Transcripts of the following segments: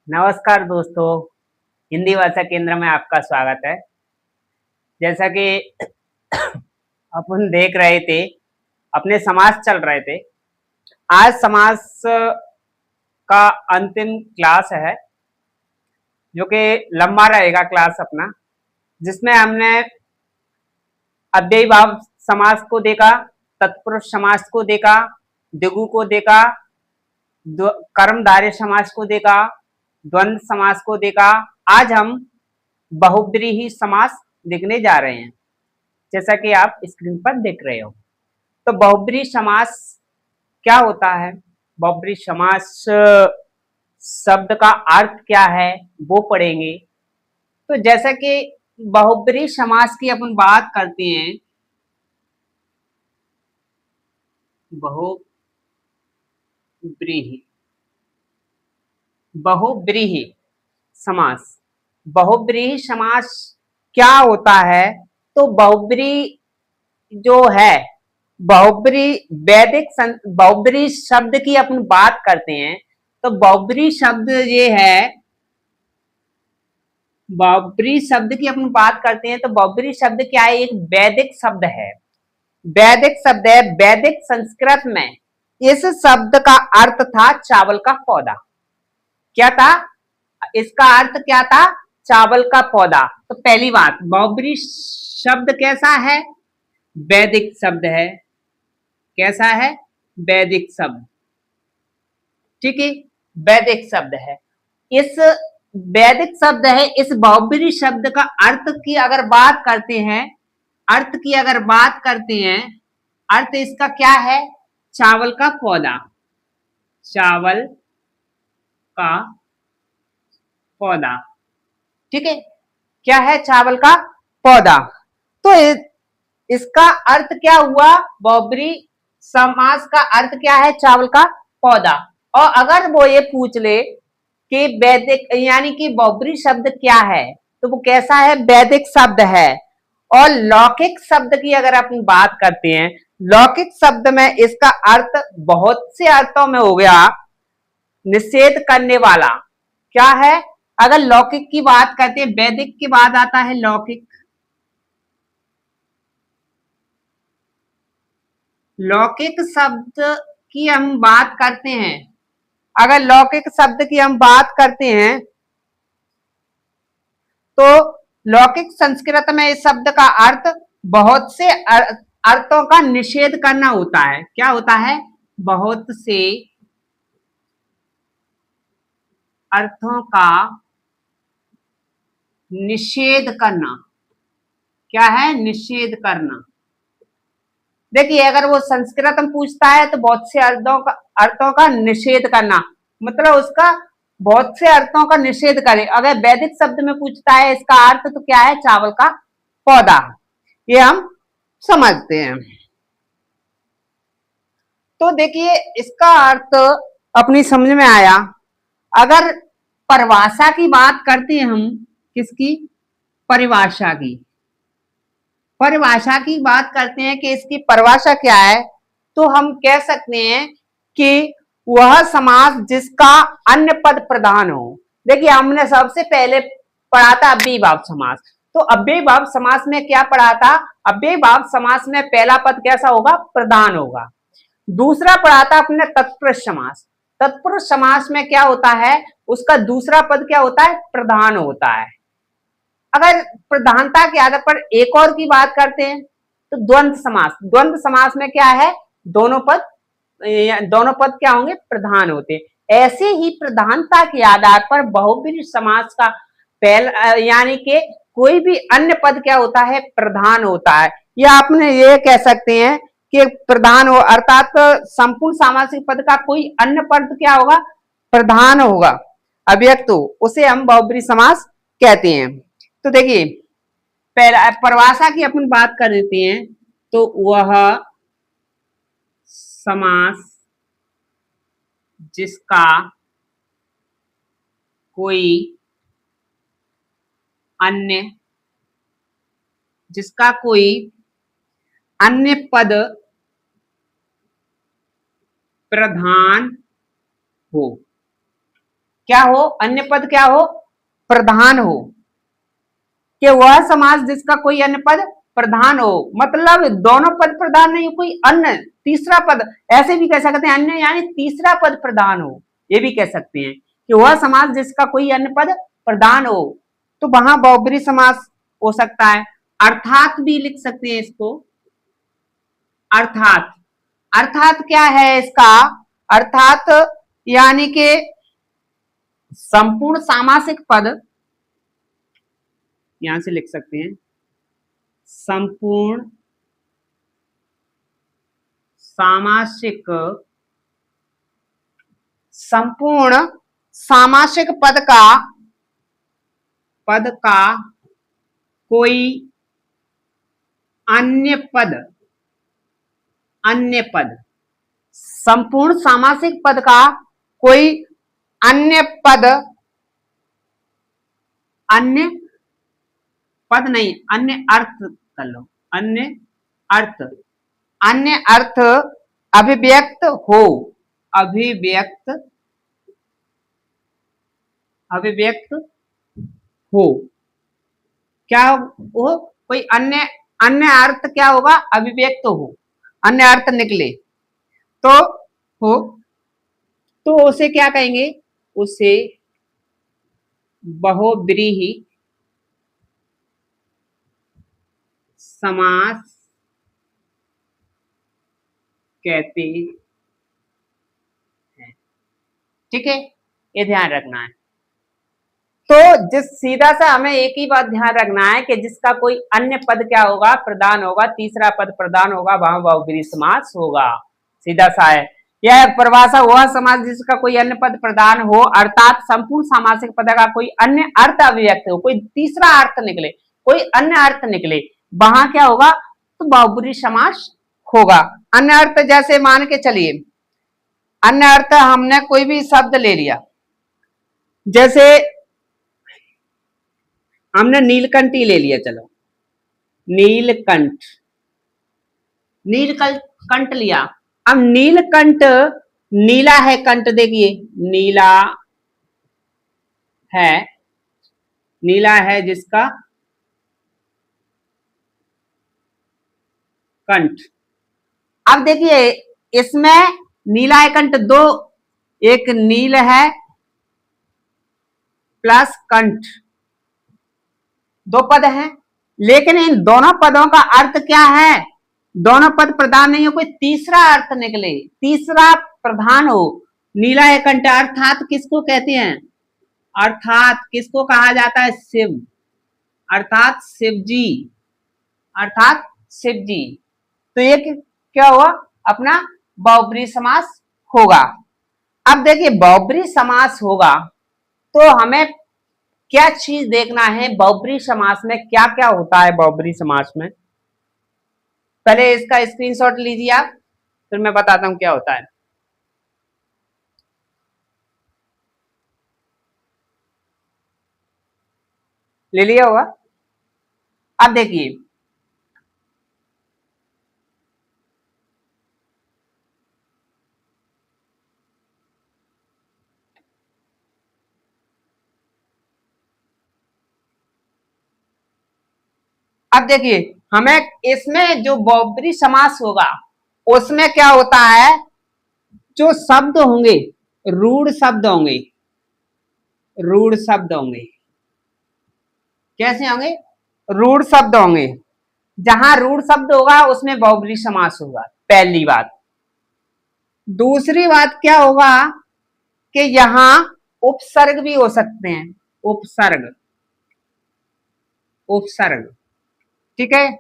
नमस्कार दोस्तों, हिंदी भाषा केंद्र में आपका स्वागत है। जैसा कि अपन देख रहे थे, अपने समाज चल रहे थे। आज समाज का अंतिम क्लास है, जो कि लंबा रहेगा क्लास अपना, जिसमें हमने अव्ययी भाव समास को देखा, तत्पुरुष समास को देखा, द्विगु को देखा, कर्मधारय समास को देखा, द्वंद्व समास को देखा। आज हम बहुब्रीहि समास देखने जा रहे हैं, जैसा कि आप स्क्रीन पर देख रहे हो। तो बहुब्रीहि समास क्या होता है, बहुब्रीहि समास शब्द का अर्थ क्या है, वो पढ़ेंगे। तो जैसा कि बहुब्रीहि समास की अपन बात करते हैं, बहुब्रीहि बहुब्रीहि समास, बहुब्रीहि समास क्या होता है? तो बहुब्रीहि जो है, बहुब्रीहि बहुब्रीहि शब्द की अपन बात करते हैं, तो बहुब्रीहि शब्द ये है, बहुब्रीहि शब्द की अपन बात करते हैं तो बहुब्रीहि शब्द क्या है? एक वैदिक शब्द है, वैदिक शब्द है। वैदिक संस्कृत में इस शब्द का अर्थ था चावल का पौधा। क्या था इसका अर्थ? क्या था? चावल का पौधा। तो पहली बात, बहुब्रीहि शब्द कैसा है? वैदिक शब्द है। कैसा है? वैदिक शब्द। ठीक है, वैदिक शब्द है। इस वैदिक शब्द है, इस बहुब्रीहि शब्द का अर्थ की अगर बात करते हैं, अर्थ की अगर बात करते हैं, अर्थ इसका क्या है? चावल का पौधा। चावल का पौधा। ठीक है, क्या है? चावल का पौधा। तो इसका अर्थ क्या हुआ? बहुब्रीहि समास का अर्थ क्या है? चावल का पौधा। और अगर वो ये पूछ ले कि वैदिक यानी कि बहुब्रीहि शब्द क्या है, तो वो कैसा है? वैदिक शब्द है। और लौकिक शब्द की अगर अपन बात करते हैं, लौकिक शब्द में इसका अर्थ बहुत से अर्थों में हो गया, निषेध करने वाला। क्या है? अगर लौकिक की बात करते हैं, वैदिक के बाद आता है लौकिक। लौकिक शब्द की हम बात करते हैं, अगर लौकिक शब्द की हम बात करते हैं, तो लौकिक संस्कृत में इस शब्द का अर्थ बहुत से अर्थों का निषेध करना होता है। क्या होता है? बहुत से अर्थों का निषेध करना। क्या है? निषेध करना। देखिए, अगर वो संस्कृत में पूछता है तो बहुत से अर्थों का निषेध करना, मतलब उसका बहुत से अर्थों का निषेध करे। अगर वैदिक शब्द में पूछता है, इसका अर्थ तो क्या है? चावल का पौधा। ये हम समझते हैं। तो देखिए, इसका अर्थ अपनी समझ में आया। अगर परिभाषा की बात करते हैं हम, किसकी? परिभाषा की। परिभाषा की बात करते हैं कि इसकी परिभाषा क्या है, तो हम कह सकते हैं कि वह समास जिसका अन्य पद प्रधान हो। देखिए, हमने सबसे पहले पढ़ा था अव्ययी भाव समास। तो अव्ययी भाव समास में क्या पढ़ा था? अव्ययी भाव समास में पहला पद कैसा होगा? प्रधान होगा। दूसरा पढ़ा था अपने तत्पुरुष समास। तत्पुरुष समास में क्या होता है? उसका दूसरा पद क्या होता है? प्रधान होता है। अगर प्रधानता के आधार पर एक और की बात करते हैं, तो द्वंद्व समास। द्वंद्व समास में क्या है? दोनों पद क्या होंगे? प्रधान होते। ऐसे ही प्रधानता के आधार पर बहुब्रीहि समास का पहला यानी कि कोई भी अन्य पद क्या होता है? प्रधान होता है। या आपने ये कह सकते हैं कि प्रधान हो, अर्थात संपूर्ण सामासिक पद का कोई अन्य पद क्या होगा? प्रधान होगा, अव्यक्त हो, उसे हम बहुब्रीहि समास कहते हैं। तो देखिए, परिभाषा की अपन बात कर देते हैं, तो वह समास जिसका कोई अन्य पद प्रधान हो। क्या हो, अन्य पद क्या हो, प्रधान हो, कि वह समास जिसका कोई अन्य पद प्रधान हो, मतलब दोनों पद प्रधान नहीं, कोई अन्य तीसरा पद, ऐसे भी कह सकते हैं अन्य यानी तीसरा पद प्रधान हो, ये भी कह सकते हैं कि वह समास जिसका कोई अन्य पद प्रधान हो, तो वहां बहुब्रीहि समास हो सकता है। अर्थात भी लिख सकते हैं इसको, अर्थात, अर्थात क्या है इसका, अर्थात यानी कि संपूर्ण सामासिक पद, यहां से लिख सकते हैं संपूर्ण सामासिक, संपूर्ण सामासिक पद का कोई अन्य पद, अन्य पद, संपूर्ण सामासिक पद का कोई अन्य पद, अन्य पद नहीं, अन्य अर्थ कर लो, अन्य अर्थ, अन्य अर्थ अभिव्यक्त हो, अभिव्यक्त, अभिव्यक्त हो, क्या हो, कोई अन्य, अन्य अर्थ क्या होगा, अभिव्यक्त हो, अन्य अर्थ निकले तो हो, तो उसे क्या कहेंगे, उसे बहुब्रीहि समास कहते हैं। ठीक है, ये ध्यान रखना है। तो जिस सीधा सा हमें एक ही बात ध्यान रखना है कि जिसका कोई अन्य पद क्या होगा, प्रधान होगा, तीसरा पद प्रधान होगा, वहां बहुब्रीहि समास होगा, सीधा सा है। यह परिभाषा, वह समास जिसका कोई अन्य पद प्रधान हो, अर्थात संपूर्ण सामासिक पद का कोई अन्य अर्थ अभिव्यक्त हो, कोई तीसरा अर्थ निकले, कोई अन्य अर्थ निकले, वहां क्या होगा, तो बहुब्रीहि समास होगा। अन्य अर्थ जैसे मान के चलिए, अन्य अर्थ हमने कोई भी शब्द ले लिया, जैसे हमने नीलकंठ ही ले लिया, चलो नीलकंठ, नीलकंठ लिया। अब नीलकंठ, नीला है कंठ, देखिए नीला है, नीला है जिसका कंठ। अब देखिए इसमें नीला है कंठ, दो, एक नील है प्लस कंठ, दो पद हैं, लेकिन इन दोनों पदों का अर्थ क्या है, दोनों पद प्रधान नहीं हो, कोई तीसरा अर्थ निकले, तीसरा प्रधान हो, नीला है कंठ, अर्थात किसको कहते हैं, अर्थात किसको कहा जाता है, शिव, अर्थात शिव जी, अर्थात शिव जी। तो ये क्या हुआ, अपना बहुब्रीहि समास होगा। अब देखिए बहुब्रीहि समास होगा तो हमें क्या चीज देखना है, बहुब्रीहि समास में क्या क्या होता है, बहुब्रीहि समास में पहले इसका स्क्रीनशॉट लीजिए आप, फिर मैं बताता हूं क्या होता है। ले लिया होगा। अब देखिए अब देखिए हमें इसमें जो बहुब्रीहि समास होगा उसमें क्या होता है, जो शब्द होंगे रूढ़ शब्द होंगे, रूढ़ शब्द होंगे, कैसे होंगे, रूढ़ शब्द होंगे, जहां रूढ़ शब्द होगा उसमें बहुब्रीहि समास होगा, पहली बात। दूसरी बात क्या होगा कि यहां उपसर्ग भी हो सकते हैं, उपसर्ग, उपसर्ग, ठीक है।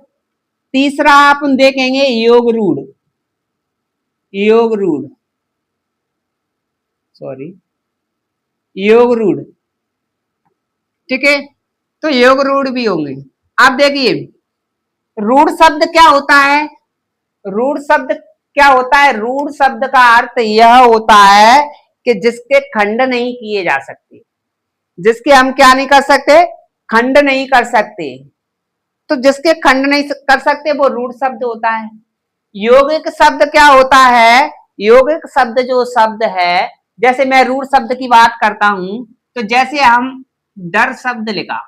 तीसरा आप देखेंगे योग रूढ़, योग रूढ़, सॉरी योग रूढ़, ठीक है, तो योग रूढ़ भी होंगे। आप देखिए रूढ़ शब्द क्या होता है, रूढ़ शब्द क्या होता है, रूढ़ शब्द का अर्थ यह होता है कि जिसके खंड नहीं किए जा सकते, जिसके हम क्या नहीं कर सकते, खंड नहीं कर सकते, तो जिसके खंड नहीं कर सकते वो रूढ़ शब्द होता है। यौगिक शब्द क्या होता है, यौगिक शब्द जो शब्द है जैसे मैं रूढ़ शब्द की बात करता हूं, तो जैसे हम डर शब्द लिखा,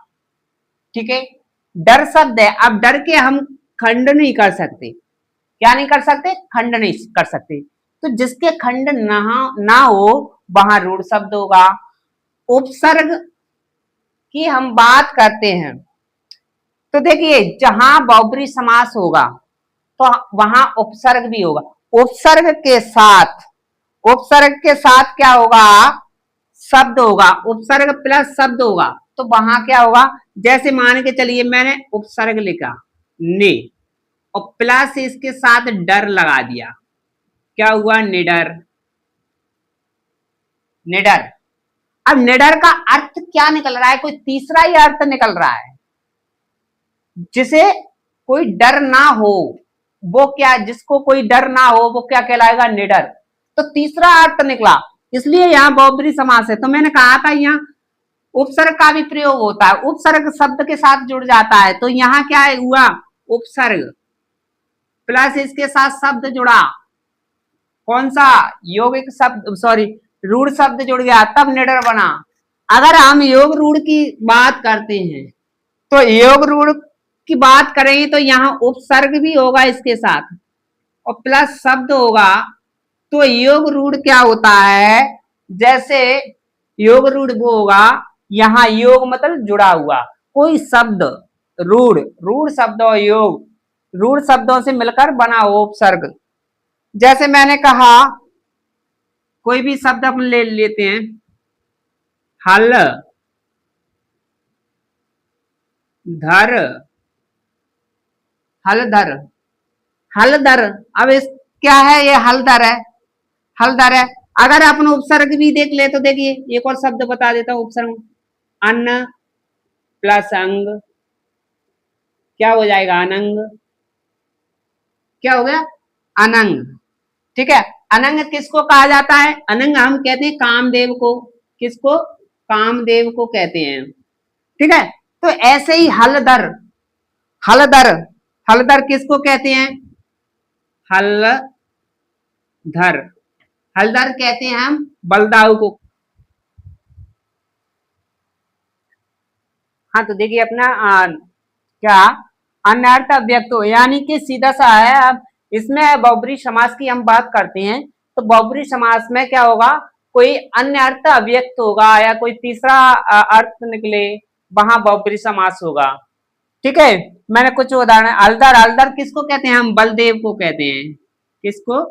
ठीक है, डर शब्द है। अब डर के हम खंड नहीं कर सकते, क्या नहीं कर सकते, खंड नहीं कर सकते। तो जिसके खंड ना हो वहां रूढ़ शब्द होगा। उपसर्ग की हम बात करते हैं, तो देखिए जहां बहुब्रीहि समास होगा तो वहां उपसर्ग भी होगा। उपसर्ग के साथ, उपसर्ग के साथ क्या होगा, शब्द होगा। उपसर्ग प्लस शब्द होगा तो वहां क्या होगा, जैसे मान के चलिए मैंने उपसर्ग लिखा ने और प्लस इसके साथ डर लगा दिया, क्या हुआ, निडर। निडर, अब निडर का अर्थ क्या निकल रहा है, कोई तीसरा ही अर्थ निकल रहा है, जिसे कोई डर ना हो वो क्या, जिसको कोई डर ना हो वो क्या कहलाएगा, निडर। तो तीसरा अर्थ निकला, इसलिए यहाँ बहुब्रीहि समास है। तो मैंने कहा था यहाँ उपसर्ग का भी प्रयोग होता है, उपसर्ग शब्द के साथ जुड़ जाता है। तो यहाँ क्या हुआ, उपसर्ग प्लस इसके साथ शब्द जुड़ा, कौन सा, यौगिक शब्द, सॉरी रूढ़ शब्द जुड़ गया, तब निडर बना। अगर हम योग रूढ़ की बात करते हैं तो योग रूढ़ की बात करेंगे तो यहाँ उपसर्ग भी होगा इसके साथ और प्लस शब्द होगा। तो योग रूढ़ क्या होता है, जैसे योग रूढ़ वो होगा, यहाँ योग मतलब जुड़ा हुआ कोई शब्द, रूढ़, रूढ़ शब्द और योग, रूढ़ शब्दों से मिलकर बना हो उपसर्ग। जैसे मैंने कहा कोई भी शब्द अपन ले लेते हैं, हल धर, हलधर, हलधर। अब इस क्या है, ये हलधर है, हलधर है। अगर अपन उपसर्ग भी देख ले तो देखिए एक और शब्द बता देता हूं उपसर्ग, अन्न प्लस अंग, क्या हो जाएगा, अनंग, क्या हो गया, अनंग। ठीक है, अनंग किसको कहा जाता है, अनंग हम कहते हैं कामदेव को, किसको, कामदेव को कहते हैं। ठीक है, तो ऐसे ही हलधर, हलधर, हलधर किसको कहते हैं, हलधर, हलधर कहते हैं हम बलदाऊ को। हाँ तो देखिए अपना क्या अनर्थ अव्यक्त हो, यानी कि सीधा सा है। अब इसमें बहुब्रीहि समास की हम बात करते हैं तो बहुब्रीहि समास में क्या होगा, कोई अन्य अर्थ अव्यक्त होगा या कोई तीसरा अर्थ निकले, वहां बहुब्रीहि समास होगा। ठीक है, मैंने कुछ उदाहरण, हलदर, हलदर किसको कहते हैं, हम बलदेव को कहते हैं, किसको,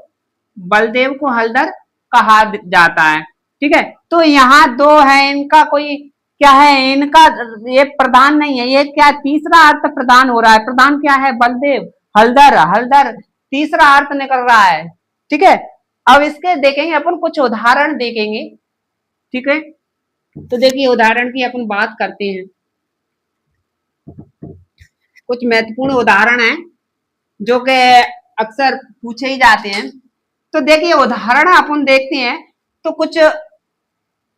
बलदेव को हलदर कहा जाता है। ठीक है, तो यहाँ दो है, इनका कोई क्या है, इनका ये प्रधान नहीं है, ये क्या तीसरा अर्थ प्रदान हो रहा है, प्रधान क्या है, बलदेव, हलदर, हलदर तीसरा अर्थ निकल रहा है। ठीक है, अब इसके देखेंगे अपन, कुछ उदाहरण देखेंगे। ठीक है, तो देखिए उदाहरण की अपन बात करते हैं, कुछ महत्वपूर्ण उदाहरण है जो कि अक्सर पूछे ही जाते हैं। तो देखिए उदाहरण अपन देखते हैं तो कुछ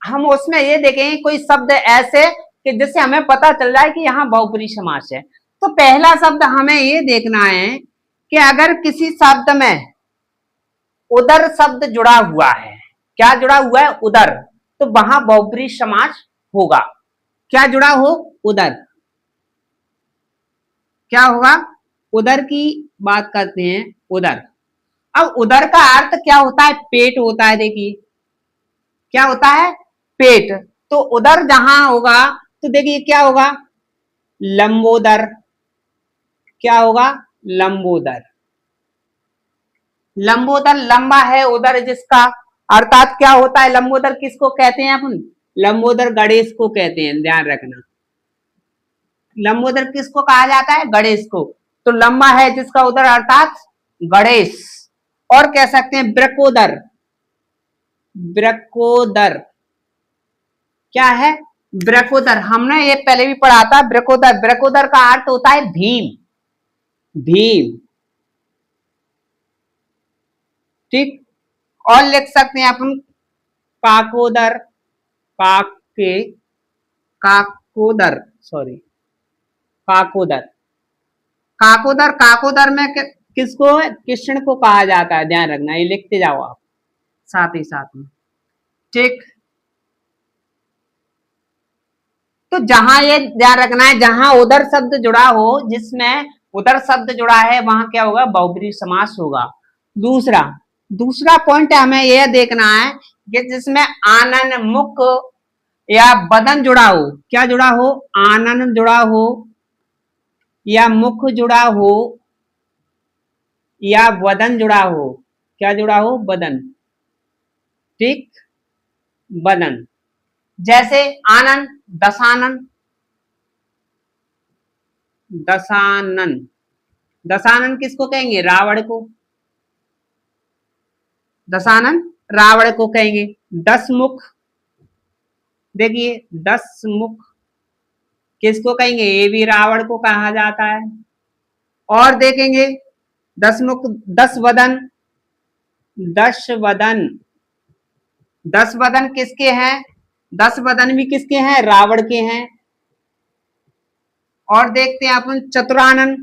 हम उसमें ये देखेंगे कोई शब्द ऐसे कि जिससे हमें पता चल जाए कि यहाँ बहुब्रीहि समास है। तो पहला शब्द हमें ये देखना है कि अगर किसी शब्द में उदर शब्द जुड़ा हुआ है, क्या जुड़ा हुआ है, उदर, तो वहां बहुब्रीहि समास होगा। क्या जुड़ा हो, उदर, क्या होगा, उदर की बात करते हैं, उदर। अब उदर का अर्थ क्या होता है, पेट होता है। देखिए क्या होता है, पेट। तो उदर जहां होगा तो देखिए क्या होगा, लंबोदर, क्या होगा, लंबोदर, लंबोदर लंबा है उदर जिसका, अर्थात क्या होता है, लंबोदर किसको कहते हैं अपन, लंबोदर गणेश को कहते हैं, ध्यान रखना। लंबोदर किसको कहा जाता है, गणेश को। तो लंबा है जिसका उदर अर्थात गणेश। और कह सकते हैं ब्रकोदर, ब्रकोदर क्या है, ब्रकोदर, हमने ये पहले भी पढ़ा था। ब्रकोदर, ब्रकोदर का अर्थ होता है भीम, भीम। ठीक, और लिख सकते हैं अपन काकोदर, काके, काकोदर, सॉरी काकोदर, काकोदर, काकोदर में किसको, कृष्ण को कहा जाता है, ध्यान रखना, ये लिखते जाओ आप साथ ही साथ में। ठीक। तो जहां ये ध्यान रखना है, जहां उधर शब्द जुड़ा हो, जिसमें उधर शब्द जुड़ा है वहां क्या होगा, बहुब्रीहि समास होगा। दूसरा दूसरा पॉइंट हमें यह देखना है कि जिसमें आनन मुख या बदन जुड़ा हो, क्या जुड़ा हो, आनन जुड़ा हो या मुख जुड़ा हो या वदन जुड़ा हो, क्या जुड़ा हो, बदन। ठीक, बदन। जैसे आनन, दशानन, दशानन, दशानन किसको कहेंगे, रावण को, दशानन रावण को कहेंगे। 10 मुख, देखिए 10 मुख किसको कहेंगे, ये भी रावण को कहा जाता है। और देखेंगे 10 मुख, 10 वदन, 10 वदन, 10 वदन किसके हैं, 10 वदन भी किसके हैं, रावण के हैं। और देखते हैं अपन चतुरानन,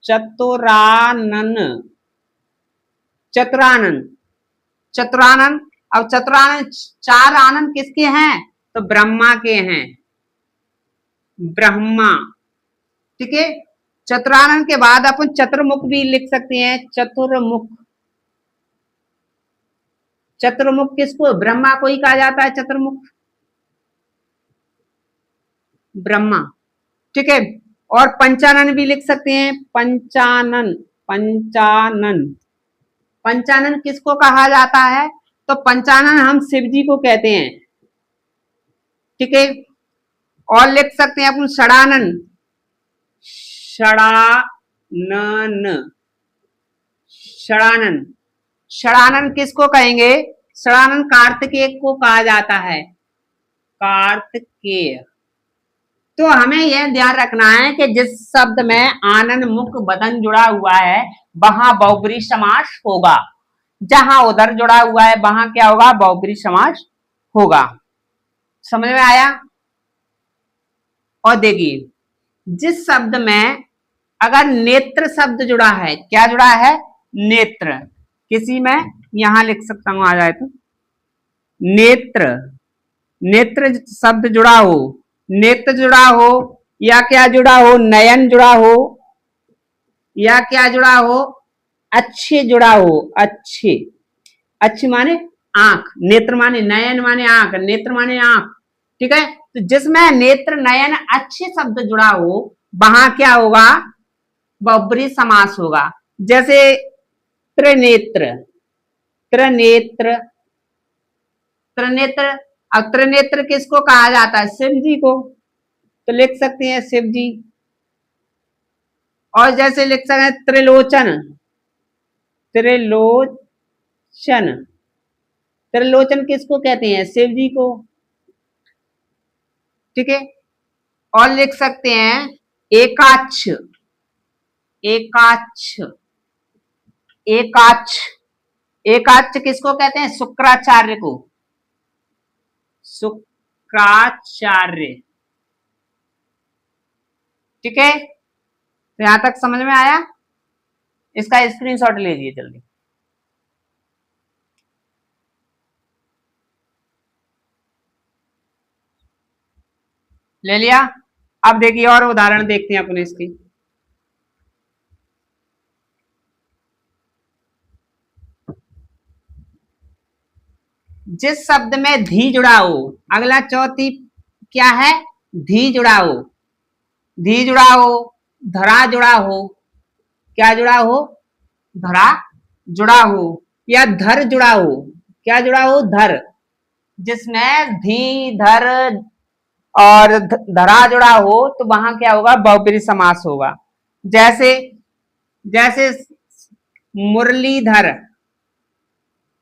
चतुरानन, चतुरानन, चतुरानन। अब चतुरानन, 4 आनंद किसके हैं, तो ब्रह्मा के हैं, ब्रह्मा। ठीक है, चतुरानन के बाद अपन चतुर्मुख भी लिख सकते हैं, चतुर्मुख। चतुर्मुख किसको, ब्रह्मा को ही कहा जाता है चतुर्मुख, ब्रह्मा। ठीक है, और पंचानन भी लिख सकते हैं, पंचानन, पंचानन, पंचानन किसको कहा जाता है, तो पंचानन हम शिव जी को कहते हैं। ठीक है, और लिख सकते हैं अपन षडानन, षडानन, षडानन, षडानन किसको कहेंगे, षडानन कार्तिकेय को कहा जाता है, कार्तिकेय। तो हमें यह ध्यान रखना है कि जिस शब्द में आनन मुख बदन जुड़ा हुआ है वहां बहुब्रीहि समास होगा, जहां उधर जुड़ा हुआ है वहां क्या होगा, बहुब्रीहि समास होगा। समझ में आया। और देखिए जिस शब्द में अगर नेत्र शब्द जुड़ा है, क्या जुड़ा है, नेत्र, किसी में यहां लिख सकता हूं, आ जाए तो नेत्र, नेत्र शब्द जुड़ा हो, नेत्र जुड़ा हो या क्या जुड़ा हो, नयन जुड़ा हो या क्या जुड़ा हो, अच्छे जुड़ा हो, अच्छे, अच्छे माने आंख, नेत्र माने नयन माने आंख, नेत्र माने आंख। ठीक है, तो जिसमें नेत्र नयन अच्छे शब्द जुड़ा हो वहां क्या होगा, बहुब्रीहि समास होगा। जैसे त्रिनेत्र, त्रिनेत्र, त्रिनेत्र। अब त्रिनेत्र किसको कहा जाता है, शिव जी को, तो लिख सकते हैं शिव जी। और जैसे लिख सकते हैं त्रिलोचन, त्रिलोचन, त्रिलोचन किसको कहते हैं, शिव जी को। ठीक है, और लिख सकते हैं एकाक्ष, एकाक्ष, एकाक्ष, एकाक्ष किसको कहते हैं, शुक्राचार्य को, शुक्राचार्य। ठीक है, तो यहां तक समझ में आया, इसका स्क्रीनशॉट लीजिए जल्दी। ले लिया। अब देखिए और उदाहरण देखते हैं अपने इसकी। जिस शब्द में धी जुड़ा हो, अगला चौथी क्या है, धी जुड़ा हो, धी जुड़ा हो, धरा जुड़ा हो, क्या जुड़ा हो, धरा जुड़ा हो, या धर जुड़ा हो, क्या जुड़ा हो, धर। जिसमें धी धर और धरा जुड़ा हो तो वहां क्या होगा, बहुब्रीहि समास होगा। जैसे जैसे मुरलीधर,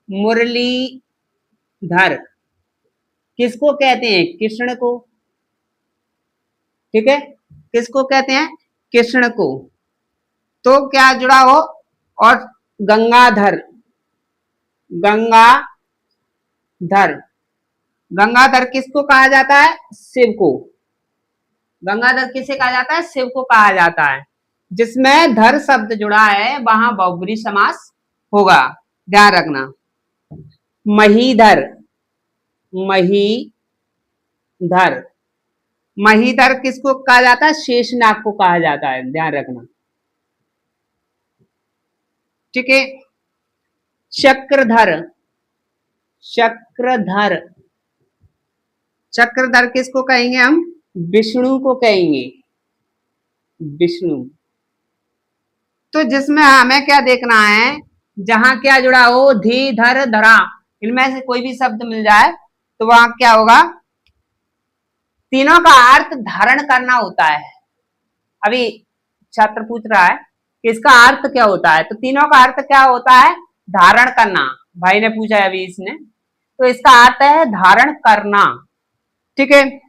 मुरलीधर किसको कहते हैं, कृष्ण को। ठीक है, किसको कहते हैं, कृष्ण को। तो क्या जुड़ा हो, और गंगाधर, गंगाधर, गंगाधर किसको कहा जाता है, शिव को। गंगाधर किसे कहा जाता है, शिव को कहा जाता है। जिसमें धर शब्द जुड़ा है वहां बहुब्रीहि समास होगा, ध्यान रखना। महीधर, महीधर। महीधर किसको कहा जाता है? शेषनाग को कहा जाता है, ध्यान रखना। ठीक है। चक्रधर, चक्रधर, चक्रधर किसको कहेंगे हम? विष्णु को कहेंगे, विष्णु। तो जिसमें हमें क्या देखना है, जहां क्या जुड़ा हो, धी धर धरा, इनमें से कोई भी शब्द मिल जाए तो वहां क्या होगा? तीनों का अर्थ धारण करना होता है। अभी छात्र पूछ रहा है कि इसका अर्थ क्या होता है, तो तीनों का अर्थ क्या होता है? धारण करना। भाई ने पूछा है अभी इसने, तो इसका अर्थ है धारण करना। ठीक है।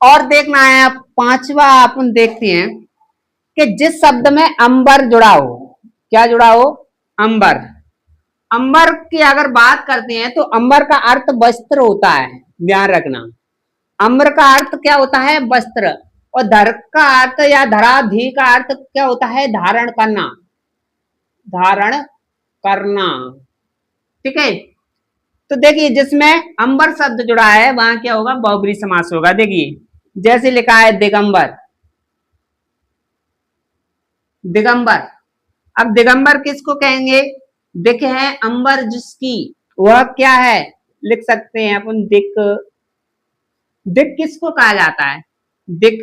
और देखना है, अब पांचवा अपन देखते हैं कि जिस शब्द में अंबर जुड़ा हो, क्या जुड़ा हो? अंबर। अंबर की अगर बात करते हैं तो अंबर का अर्थ वस्त्र होता है, ध्यान रखना। अम्र का अर्थ क्या होता है? वस्त्र। और धर का अर्थ या धरा धी का अर्थ क्या होता है? धारण करना, धारण करना। ठीक है। तो देखिए जिसमें अंबर शब्द जुड़ा है वहां क्या होगा? बहुब्रीहि समास होगा। देखिए जैसे लिखा है दिगंबर, दिगंबर। अब दिगंबर किसको कहेंगे? दिक है अंबर जिसकी, वह क्या है? लिख सकते हैं अपन दिक। दिक किसको कहा जाता है? दिक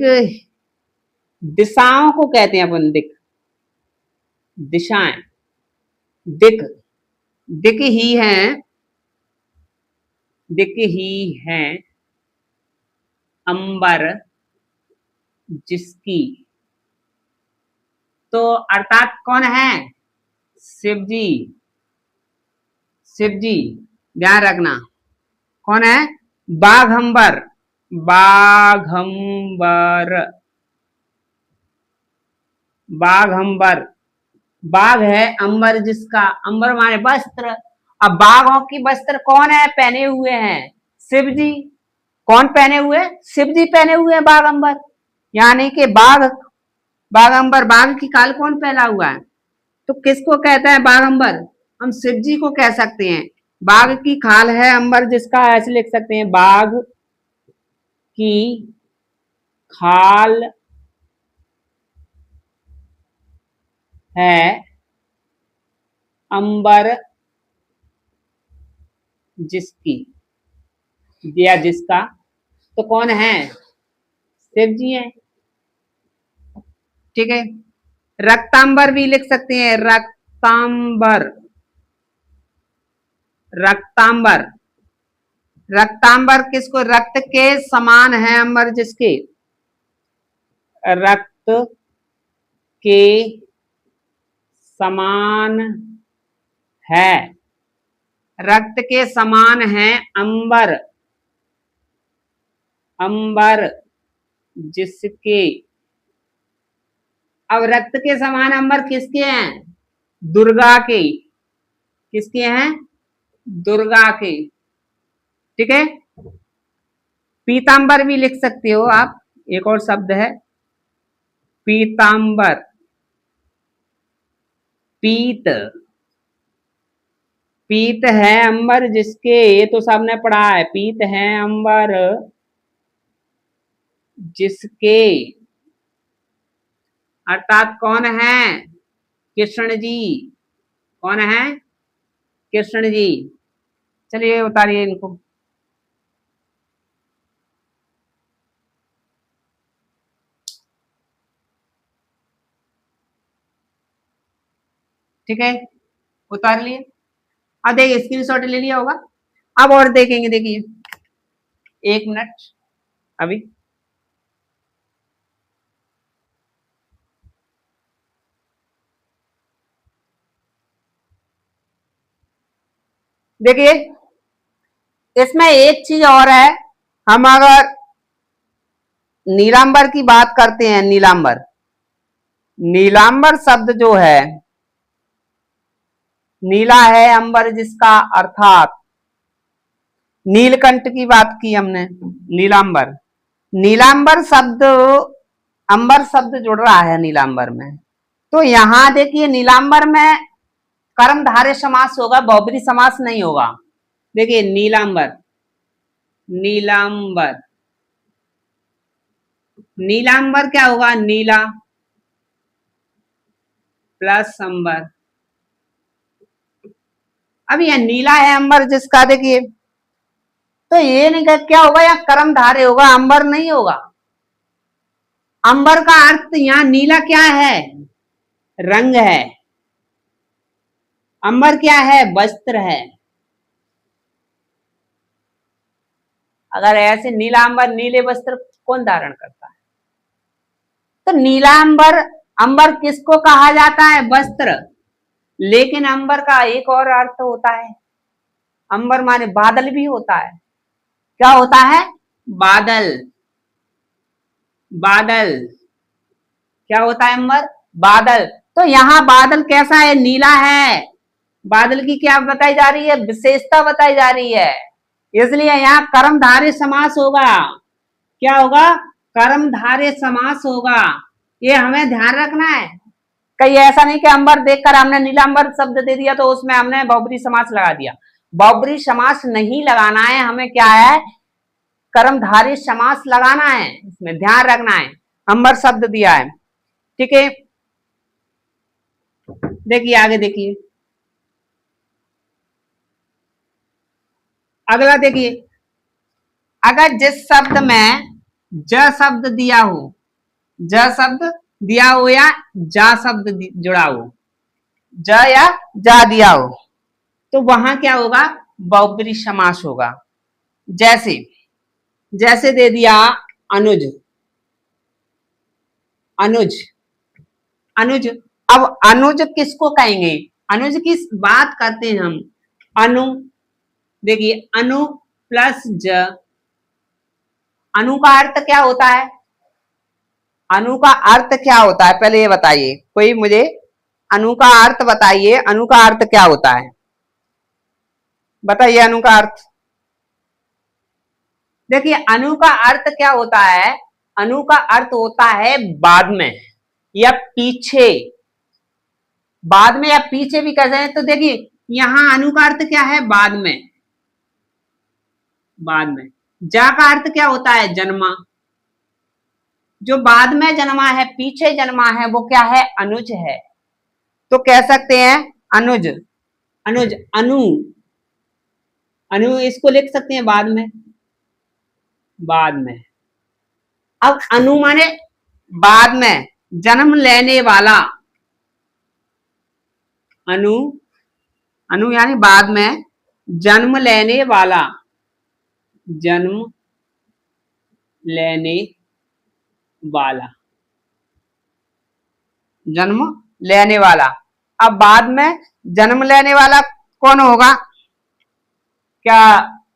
दिशाओं को कहते हैं अपन, दिक, दिशाएं। दिक, दिक ही है, दिक ही है अंबर जिसकी। तो अर्थात कौन है? शिव जी, शिव जी, ध्यान रखना। कौन है? बाघंबर, बाघंबर, बाघंबर। बाघ है अंबर जिसका, अंबर माने वस्त्र। अब बाघों की वस्त्र कौन है पहने हुए हैं? शिव जी। कौन पहने हुए? शिव जी पहने हुए हैं बाघंबर। यानी कि बाघ, बाघंबर, बाघ की खाल कौन पहना हुआ है? तो किसको कहता है बाघंबर? हम शिव जी को कह सकते हैं। बाघ की खाल है अंबर जिसका, ऐसे लिख सकते हैं, बाघ की खाल है अंबर जिसकी, दिया जिसका, तो कौन है? शिव जी है। ठीक है। रक्तांबर भी लिख सकते हैं, रक्तांबर, रक्तांबर। रक्तांबर किसको? रक्त के समान है अंबर जिसके, रक्त के समान है, रक्त के समान है अंबर, अंबर जिसके। अब रक्त के समान अंबर किसके हैं? दुर्गा के। किसके हैं? दुर्गा के। ठीक है। पीतांबर भी लिख सकते हो आप, एक और शब्द है पीतांबर। पीत, पीत है अंबर जिसके, ये तो सबने पढ़ा है, पीत है अंबर जिसके। अर्थात कौन है? कृष्ण जी। कौन है? कृष्ण जी। चलिए उतारिए इनको। ठीक है, उतार लिए। अब देखिए स्क्रीनशॉट ले लिया होगा। अब और देखेंगे, देखिए 1 मिनट अभी। देखिए इसमें एक चीज और है, हम अगर नीलांबर की बात करते हैं, नीलांबर, नीलांबर शब्द जो है, नीला है अंबर जिसका, अर्थात नीलकंठ की बात की हमने, नीलांबर। नीलांबर शब्द, अंबर शब्द जुड़ रहा है नीलांबर में। तो यहां देखिए नीलांबर में कर्मधारय समास होगा, बहुब्रीहि समास नहीं होगा। देखिए नीलांबर, नीलांबर। नीलांबर क्या होगा? नीला प्लस अंबर। अब यह नीला है अंबर जिसका, देखिए तो ये नहीं क्या होगा, या कर्मधारय होगा, अंबर नहीं होगा। अंबर का अर्थ यहाँ नीला क्या है? रंग है। अंबर क्या है? वस्त्र है। अगर ऐसे नीला अंबर, नीले वस्त्र कौन धारण करता है? तो नीला अंबर, अंबर किसको कहा जाता है? वस्त्र। लेकिन अंबर का एक और अर्थ होता है, अंबर माने बादल भी होता है। क्या होता है? बादल। बादल क्या होता है? अंबर बादल। तो यहाँ बादल कैसा है? नीला है। बादल की क्या बताई जा रही है? विशेषता बताई जा रही है। इसलिए यहाँ कर्मधारय समास होगा। क्या होगा? कर्मधारय समास होगा। ये हमें ध्यान रखना है। कहीं ऐसा नहीं कि अंबर देखकर हमने नीलांबर शब्द दे दिया तो उसमें हमने बहुब्रीहि समास लगा दिया। बहुब्रीहि समास नहीं लगाना है हमें, क्या है? कर्मधारय समास लगाना है, इसमें ध्यान रखना है। अंबर शब्द दिया है, ठीक है। देखिए आगे देखिए, अगला देखिए, अगर जिस शब्द में ज शब्द दिया हो, ज शब्द दिया हो या जा शब्द जुड़ा हो, ज या जा दिया हो, तो वहां क्या होगा? बहुब्रीहि समास होगा। जैसे जैसे दे दिया अनुज, अनुज, अनुज। अब अनुज किसको कहेंगे? अनुज की बात करते हैं हम। अनु, देखिए अनु प्लस ज। अनु का अर्थ क्या होता है? अनु का अर्थ क्या होता है पहले ये बताइए, कोई मुझे अनु का अर्थ बताइए। अनु का अर्थ क्या होता है? बताइए अनु का अर्थ। देखिए अनु का अर्थ क्या होता है? अनु का अर्थ होता है बाद में या पीछे। बाद में या पीछे भी कह सकते हैं। तो देखिए यहां अनु का अर्थ क्या है? बाद में। बाद में। जा का अर्थ क्या होता है? जन्मा। जो बाद में जन्मा है, पीछे जन्मा है, वो क्या है? अनुज है। तो कह सकते हैं अनुज, अनुज, अनु, अनु इसको लिख सकते हैं बाद में, बाद में। अब अनु माने बाद में जन्म लेने वाला। अनु, अनु यानी बाद में जन्म लेने वाला, जन्म लेने वाला, जन्म लेने वाला। अब बाद में जन्म लेने वाला कौन होगा? क्या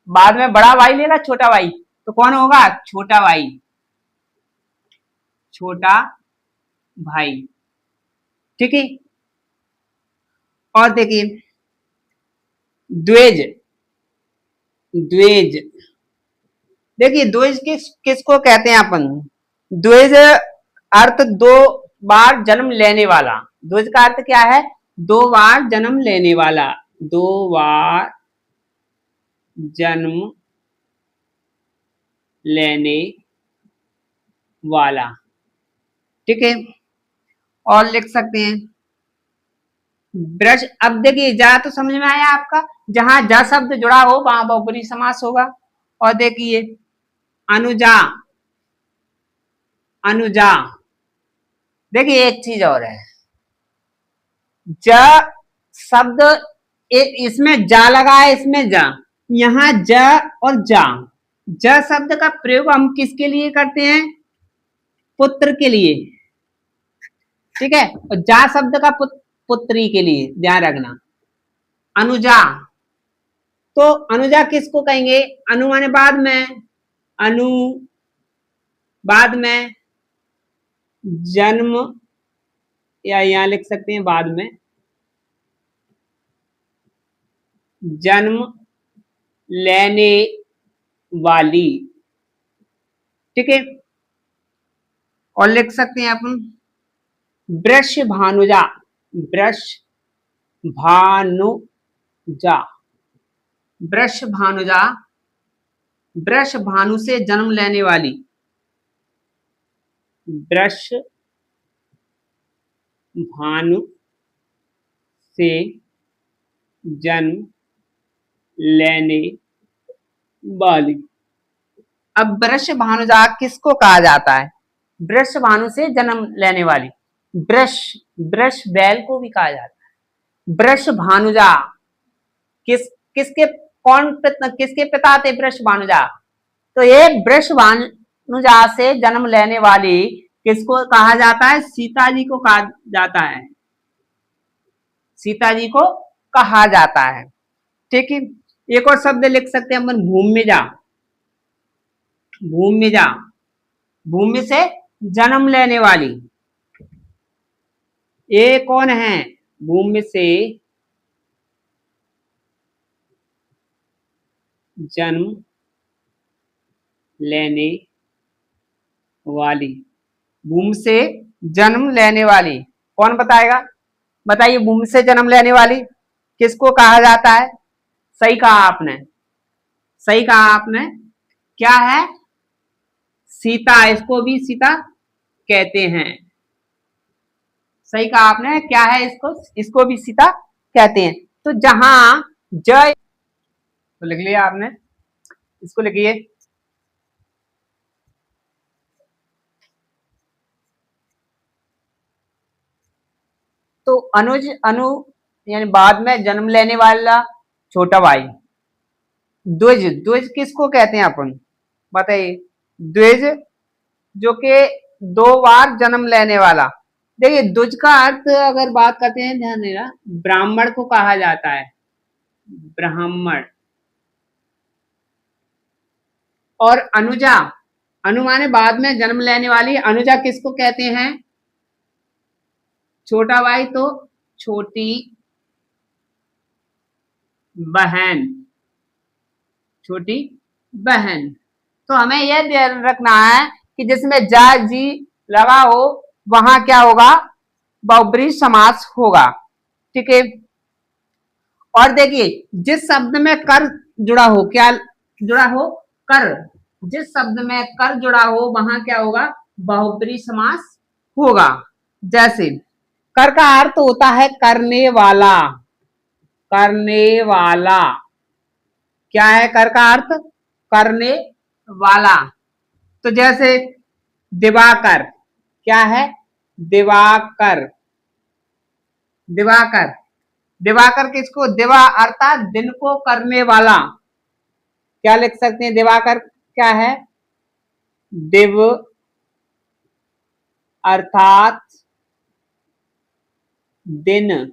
बाद में बड़ा भाई लेगा छोटा भाई? तो कौन होगा? छोटा भाई, छोटा भाई, ठीक है। और देखिए द्वेज, द्वेज। देखिए द्वेज किसको कहते हैं अपन? द्वेज अर्थ दो बार जन्म लेने वाला। द्वेज का अर्थ क्या है? दो बार जन्म लेने वाला, दो बार जन्म लेने वाला, ठीक है। और लिख सकते हैं ब्रज। अब देखिए जा तो समझ में आया आपका, जहां जा शब्द जुड़ा हो वहां बहुब्रीहि समास होगा। और देखिए अनुजा, अनुजा। देखिए एक चीज और है, ज शब्द इसमें जा लगा है, इसमें जा, यहां ज और जा। ज शब्द का प्रयोग हम किसके लिए करते हैं? पुत्र के लिए, ठीक है। और जा शब्द का पुत्री के लिए, ध्यान रखना। अनुजा, तो अनुजा किसको कहेंगे? अनु माने बाद में, अनु बाद में जन्म, या यहां लिख सकते हैं बाद में जन्म लेने वाली, ठीक है। और लिख सकते हैं अपन वृष भानुजा, वृष भानुजा, वृष भानुजा वृष भानु से जन्म लेने वाली, वृष भानु से जन्म लेने वाली। अब वृष भानुजा किसको कहा जाता है? वृष भानु से जन्म लेने वाली। वृष, वृष बैल को भी कहा जाता है। वृष भानुजा किसके किसके पिता थे वृष भानुजा? तो ये वृष भानुजा से जन्म लेने वाली किसको कहा जाता है? सीता जी को कहा जाता है, सीता जी को कहा जाता है। ठीक है, एक और शब्द लिख सकते हैं अपन, भूमिजा। भूमिजा, भूमि से जन्म लेने वाली। ये कौन है? भूमि से जन्म लेने वाली, भूमि से जन्म लेने वाली। कौन बताएगा? बताइए, भूमि से जन्म लेने वाली किसको कहा जाता है? सही कहा आपने, सही कहा आपने। क्या है? सीता, इसको भी सीता कहते हैं। सही कहा आपने, क्या है? इसको भी सीता कहते हैं। तो जहां जय, तो लिख लिया आपने, इसको लिखिए। तो अनुज, अनु यानी बाद में जन्म लेने वाला छोटा भाई। द्विज, द्विज किसको कहते हैं अपन? बताइए। द्विज जो कि 2 बार जन्म लेने वाला। देखिए, द्विज का अर्थ अगर बात करते हैं, ध्यान देना, ब्राह्मण को कहा जाता है, ब्राह्मण। और अनुजा, अनु माने बाद में जन्म लेने वाली, अनुजा किसको कहते हैं? छोटा भाई तो छोटी बहन, छोटी बहन। तो हमें यह ध्यान रखना है कि जिसमें जा जी लगा हो वहां क्या होगा? बहुब्रीहि समास होगा। ठीक है। और देखिए, जिस शब्द में कर जुड़ा हो, क्या जुड़ा हो? कर। जिस शब्द में कर जुड़ा हो वहां क्या होगा? बहुब्रीहि समास होगा। जैसे कर का अर्थ होता है करने वाला, करने वाला। क्या है कर का अर्थ? करने वाला। तो जैसे दिवाकर, क्या है? दिवाकर, दिवाकर। दिवाकर किसको? दिवा अर्थात दिन को करने वाला। क्या लिख सकते हैं? दिवाकर क्या है? दिव अर्थात दिन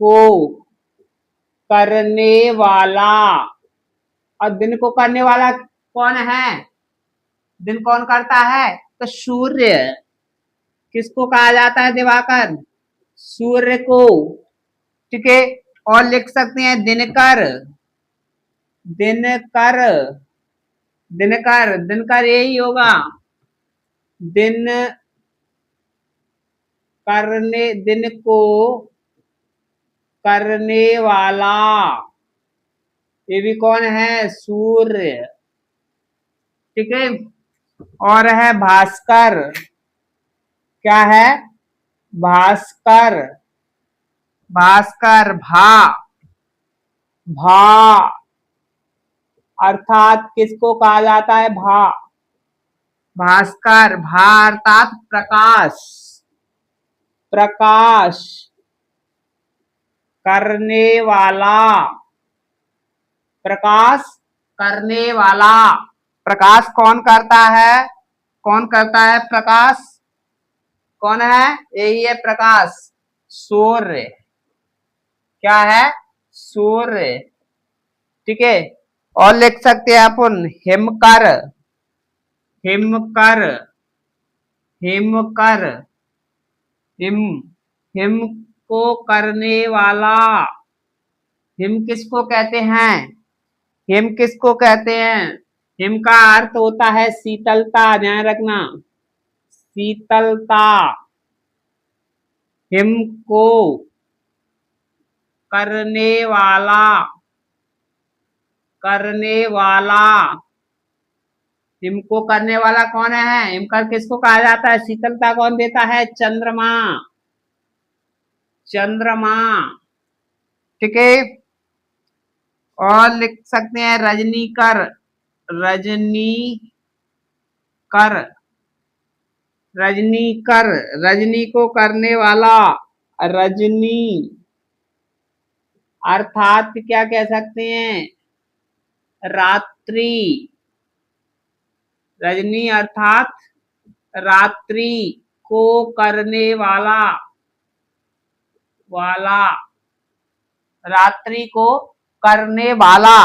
को करने वाला। और दिन को करने वाला कौन है? दिन कौन करता है? तो सूर्य। किसको कहा जाता है दिवाकर? सूर्य को। ठीक है। और लिख सकते हैं दिनकर, दिनकर, दिनकर, दिनकर यही होगा, दिन करने, दिन को करने वाला। ये भी कौन है? सूर्य। ठीक है। और है भास्कर। क्या है? भास्कर, भास्कर, भा, भा अर्थात किसको कहा जाता है? भा, भास्कर। भा अर्थात प्रकाश, प्रकाश करने वाला, प्रकाश करने वाला। प्रकाश कौन करता है? कौन करता है प्रकाश? कौन है? यही है प्रकाश, सूर्य। क्या है? सूर्य। ठीक है। और लिख सकते हैं अपन हिमकर, हिमकर, हिमकर, हिम, हिम को करने वाला। हिम किसको कहते हैं? हिम किसको कहते हैं? हिम का अर्थ होता है शीतलता, ध्यान रखना, शीतलता। हिम को करने वाला, करने वाला। हिम को करने वाला कौन है? हिमकर किसको कहा जाता है? शीतलता कौन देता है? चंद्रमा। चंद्रमा, ठीक है। और लिख सकते हैं रजनीकर। रजनीकर, रजनीकर, रजनी को करने वाला। रजनी अर्थात क्या कह सकते हैं? रात्रि। रजनी अर्थात रात्रि को करने वाला। रात्रि को करने वाला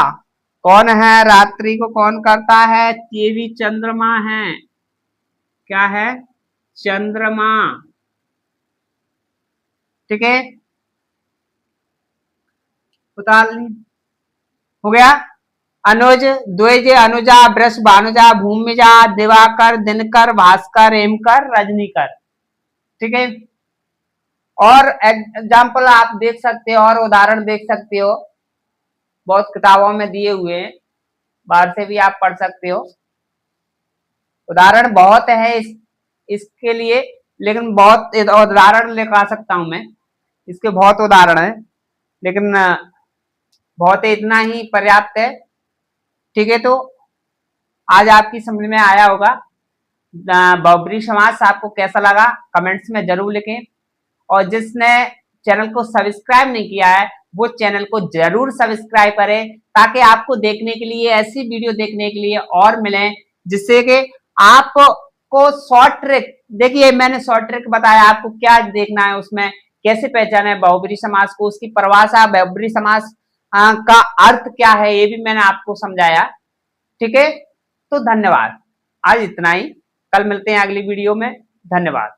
कौन है? रात्रि को कौन करता है? ये भी चंद्रमा है। क्या है? चंद्रमा, ठीक है। हो गया। अनुज, द्विज, अनुजा, वृष, भानुजा, भूमिजा, दिवाकर, दिनकर, भास्कर, हेमकर, रजनीकर, ठीक है। और एग्जाम्पल आप देख सकते हो और उदाहरण देख सकते हो, बहुत किताबों में दिए हुए हैं, बाहर से भी आप पढ़ सकते हो। उदाहरण बहुत है इसके लिए, लेकिन बहुत उदाहरण लेकर आ सकता हूं मैं, इसके बहुत उदाहरण है, लेकिन बहुत इतना ही पर्याप्त है, ठीक है। तो आज आपकी समझ में आया होगा बहुब्रीहि समास आपको कैसा लगा, कमेंट्स में जरूर लिखें। और जिसने चैनल को सब्सक्राइब नहीं किया है वो चैनल को जरूर सब्सक्राइब करें, ताकि आपको देखने के लिए, ऐसी वीडियो देखने के लिए और मिले, जिससे कि आपको शॉर्ट ट्रिक, देखिए मैंने शॉर्ट ट्रिक बताया, आपको क्या देखना है उसमें, कैसे पहचाना है बहुब्रीहि समास को, उसकी परिभाषा, बहुब्रीहि समास का अर्थ क्या है, ये भी मैंने आपको समझाया, ठीक है। तो धन्यवाद, आज इतना ही, कल मिलते हैं अगली वीडियो में। धन्यवाद।